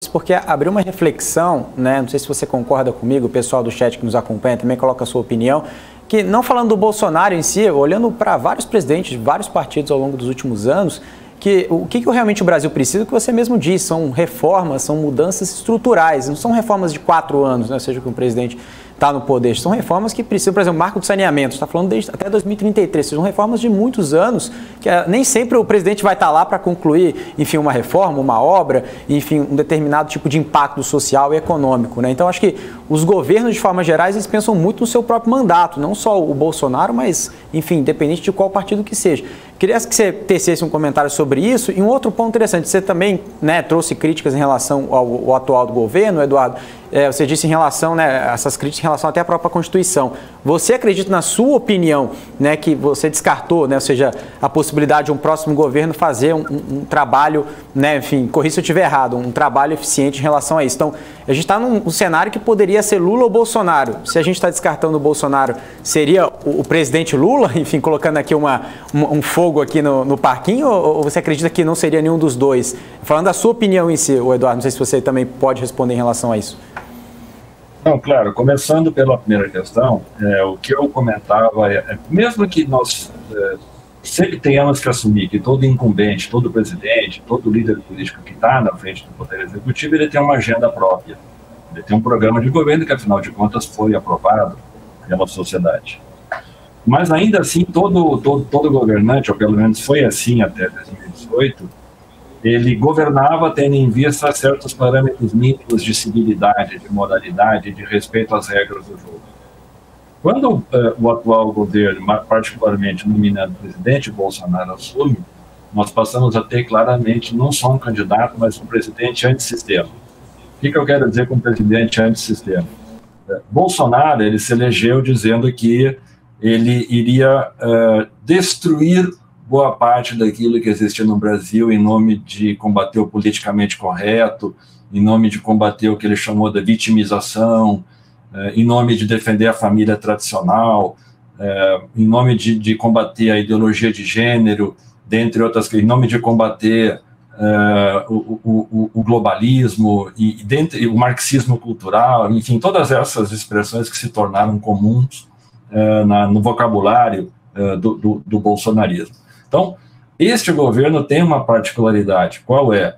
isso porque abriu uma reflexão, né? Não sei se você concorda comigo, o pessoal do chat que nos acompanha também coloca a sua opinião, que não falando do Bolsonaro em si, olhando para vários presidentes de vários partidos ao longo dos últimos anos, que o que realmente o Brasil precisa, que você mesmo disse, são reformas, são mudanças estruturais, não são reformas de 4 anos, né? Ou seja, que o presidente está no poder, são reformas que precisam, por exemplo, o marco do saneamento, está falando desde até 2033, são reformas de muitos anos, que nem sempre o presidente vai estar lá para concluir, enfim, uma reforma, uma obra, enfim, um determinado tipo de impacto social e econômico, né? Então, acho que os governos, de forma geral, eles pensam muito no seu próprio mandato, não só o Bolsonaro, mas, enfim, independente de qual partido que seja. Queria que você tecesse um comentário sobre isso. E um outro ponto interessante, você também, né, trouxe críticas em relação ao atual do governo, Eduardo. Você disse em relação, né, essas críticas em relação até à própria Constituição. Você acredita, na sua opinião, né, que você descartou, né, ou seja, a possibilidade de um próximo governo fazer um trabalho, né, enfim, corrija se eu estiver errado, um trabalho eficiente em relação a isso. Então, a gente está num cenário que poderia ser Lula ou Bolsonaro. Se a gente está descartando o Bolsonaro, seria o presidente Lula, enfim, colocando aqui um fogo aqui no parquinho, ou você acredita que não seria nenhum dos dois? Falando da sua opinião em si, Eduardo, não sei se você também pode responder em relação a isso. Não, claro, começando pela primeira questão, o que eu comentava mesmo que nós sempre tenhamos que assumir que todo incumbente, todo presidente, todo líder político que está na frente do Poder Executivo, ele tem uma agenda própria, ele tem um programa de governo que, afinal de contas, foi aprovado pela sociedade. Mas, ainda assim, todo governante, ou pelo menos foi assim até 2018, ele governava tendo em vista certos parâmetros mínimos de civilidade, de moralidade, de respeito às regras do jogo. Quando o atual governo, particularmente nominado presidente Bolsonaro, assume, nós passamos a ter claramente não só um candidato, mas um presidente antissistema. O que eu quero dizer com presidente antissistema? Bolsonaro, ele se elegeu dizendo que ele iria destruir boa parte daquilo que existia no Brasil em nome de combater o politicamente correto, em nome de combater o que ele chamou de vitimização, em nome de defender a família tradicional, em nome de combater a ideologia de gênero, dentre outras coisas, em nome de combater o globalismo e o marxismo cultural, enfim, todas essas expressões que se tornaram comuns no vocabulário do bolsonarismo. Então, este governo tem uma particularidade. Qual é?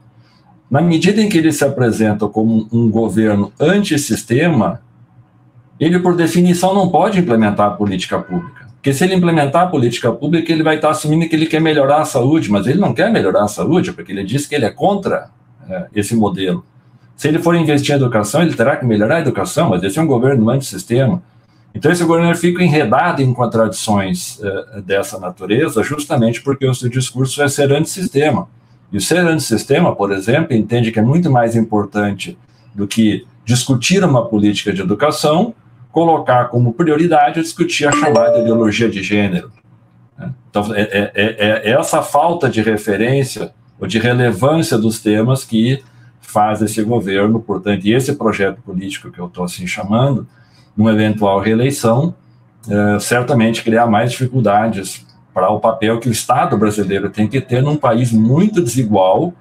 Na medida em que ele se apresenta como um governo antissistema, ele, por definição, não pode implementar a política pública. Porque se ele implementar a política pública, ele vai estar assumindo que ele quer melhorar a saúde, mas ele não quer melhorar a saúde, porque ele diz que ele é contra esse modelo. Se ele for investir em educação, ele terá que melhorar a educação, mas esse é um governo antissistema. Então, esse governo fica enredado em contradições dessa natureza, justamente porque o seu discurso é ser antissistema. E o ser antissistema, por exemplo, entende que é muito mais importante do que discutir uma política de educação, colocar como prioridade discutir a chamada ideologia de gênero. Então, é essa falta de referência ou de relevância dos temas que faz esse governo, portanto, e esse projeto político que eu estou assim chamando, numa eventual reeleição, certamente criar mais dificuldades para o papel que o Estado brasileiro tem que ter num país muito desigual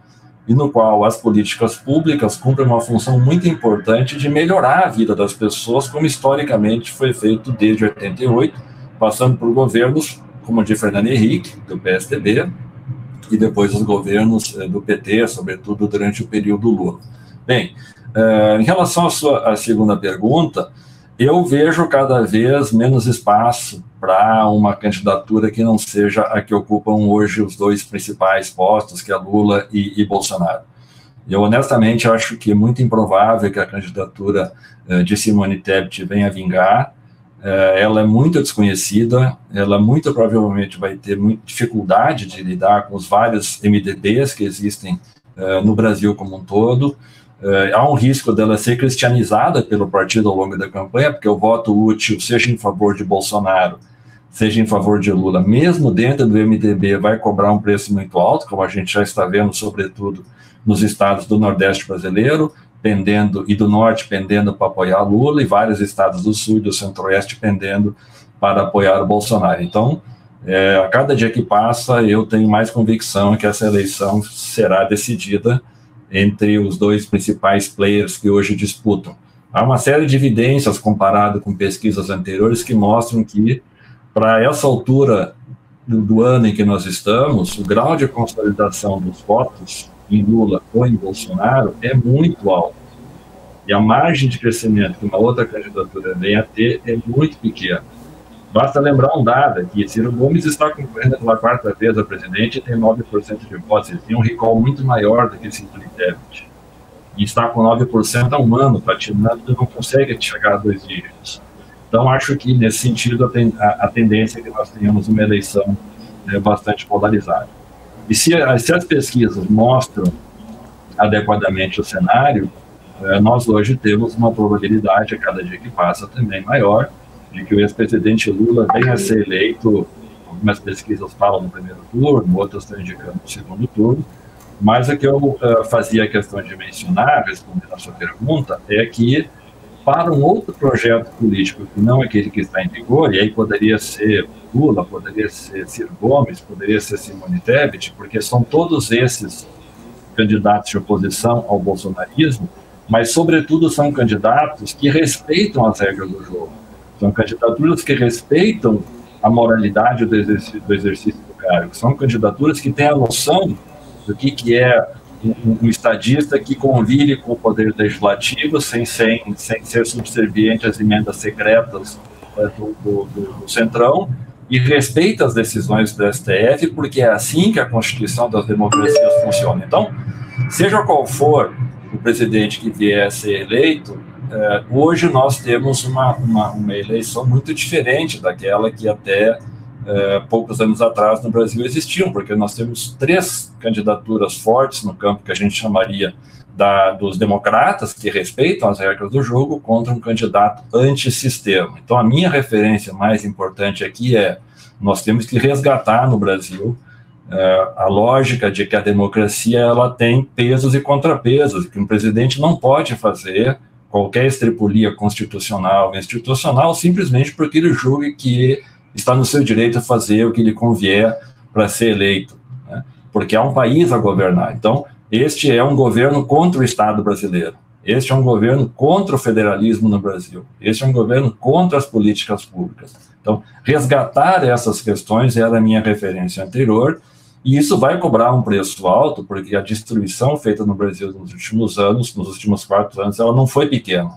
e no qual as políticas públicas cumprem uma função muito importante de melhorar a vida das pessoas, como historicamente foi feito desde 88, passando por governos como o de Fernando Henrique, do PSDB, e depois os governos do PT, sobretudo durante o período Lula. Bem, em relação à segunda pergunta, eu vejo cada vez menos espaço para uma candidatura que não seja a que ocupam hoje os dois principais postos, que é Lula e Bolsonaro. Eu, honestamente, acho que é muito improvável que a candidatura de Simone Tebet venha a vingar. Ela é muito desconhecida, ela muito provavelmente vai ter muita dificuldade de lidar com os vários MDBs que existem no Brasil como um todo. Há um risco dela ser cristianizada pelo partido ao longo da campanha, porque o voto útil, seja em favor de Bolsonaro, seja em favor de Lula, mesmo dentro do MDB, vai cobrar um preço muito alto, como a gente já está vendo, sobretudo nos estados do Nordeste brasileiro, pendendo, e do Norte pendendo para apoiar Lula, e vários estados do Sul e do Centro-Oeste pendendo para apoiar o Bolsonaro. Então, a cada dia que passa, eu tenho mais convicção que essa eleição será decidida entre os dois principais players que hoje disputam. Há uma série de evidências comparado com pesquisas anteriores que mostram que, para essa altura do ano em que nós estamos, o grau de consolidação dos votos em Lula ou em Bolsonaro é muito alto. E a margem de crescimento que uma outra candidatura vem a ter é muito pequena. Basta lembrar um dado aqui: Ciro Gomes está concorrendo pela 4ª vez a presidente e tem 9% de votos. Ele tem um recall muito maior do que Simone Tebet. E está com 9% há um ano, patinando, e não consegue chegar a 2 dígitos. Então, acho que, nesse sentido, a tendência é que nós tenhamos uma eleição bastante polarizada. E se as pesquisas mostram adequadamente o cenário, nós hoje temos uma probabilidade, a cada dia que passa, também maior, de que o ex-presidente Lula venha a ser eleito. Algumas pesquisas falam no primeiro turno, outras estão indicando no segundo turno, mas o que eu fazia questão de mencionar, respondendo a sua pergunta, é que, para um outro projeto político que não aquele que está em vigor, e aí poderia ser Lula, poderia ser Ciro Gomes, poderia ser Simone Tebet, porque são todos esses candidatos de oposição ao bolsonarismo, mas, sobretudo, são candidatos que respeitam as regras do jogo. São candidaturas que respeitam a moralidade do exercício do cargo. São candidaturas que têm a noção do que é um estadista que convive com o poder legislativo sem ser subserviente às emendas secretas do Centrão, e respeita as decisões do STF, porque é assim que a Constituição das democracias funciona. Então, seja qual for o presidente que vier a ser eleito, hoje nós temos uma eleição muito diferente daquela que até poucos anos atrás no Brasil existiam, porque nós temos 3 candidaturas fortes no campo que a gente chamaria dos democratas, que respeitam as regras do jogo, contra um candidato antissistema. Então, a minha referência mais importante aqui nós temos que resgatar no Brasil a lógica de que a democracia ela tem pesos e contrapesos, que um presidente não pode fazer qualquer estripulia constitucional, institucional, simplesmente porque ele julgue que está no seu direito a fazer o que lhe convier para ser eleito, né? Porque há um país a governar. Então, este é um governo contra o Estado brasileiro. Este é um governo contra o federalismo no Brasil. Este é um governo contra as políticas públicas. Então, resgatar essas questões era a minha referência anterior, e isso vai cobrar um preço alto, porque a destruição feita no Brasil nos últimos anos, nos últimos 4 anos, ela não foi pequena.